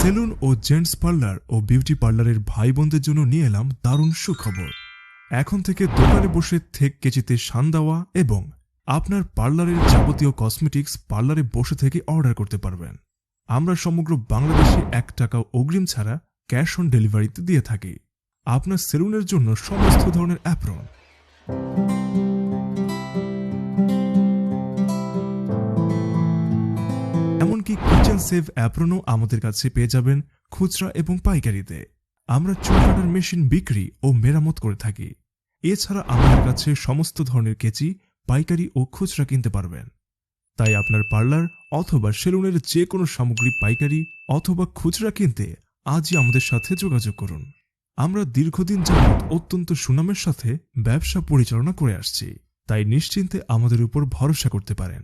Salon ও gents parlour ও beauty পার্লারের ভাই বোনদের জন্য নিয়ে এলাম দারুণ সুখবর। এখন থেকে দোকানে বসে থেক কেচিতে শান দেওয়া এবং আপনার পার্লারের যাবতীয় কসমেটিক্স পার্লারে বসে থেকে অর্ডার করতে পারবেন। আমরা সমগ্র বাংলাদেশে 1 টাকাও অগ্রিম ছাড়া ক্যাশ অন ডেলিভারিতে দিয়ে থাকি। আপনার সেলুনের জন্য সমস্ত ধরনের অ্যাপ্রন, এমনকি কিচেন সেভ অ্যাপ্রনও আমাদের কাছে পেয়ে যাবেন খুচরা এবং পাইকারিতে। আমরা চুল কাটার মেশিন বিক্রি ও মেরামত করে থাকি। এছাড়া আমাদের কাছে সমস্ত ধরনের কেচি পাইকারি ও খুচরা কিনতে পারবেন। তাই আপনার পার্লার অথবা সেলুনের যে কোনো সামগ্রী পাইকারি অথবা খুচরা কিনতে আজই আমাদের সাথে যোগাযোগ করুন। আমরা দীর্ঘদিন যাবৎ অত্যন্ত সুনামের সাথে ব্যবসা পরিচালনা করে আসছি, তাই নিশ্চিন্তে আমাদের উপর ভরসা করতে পারেন।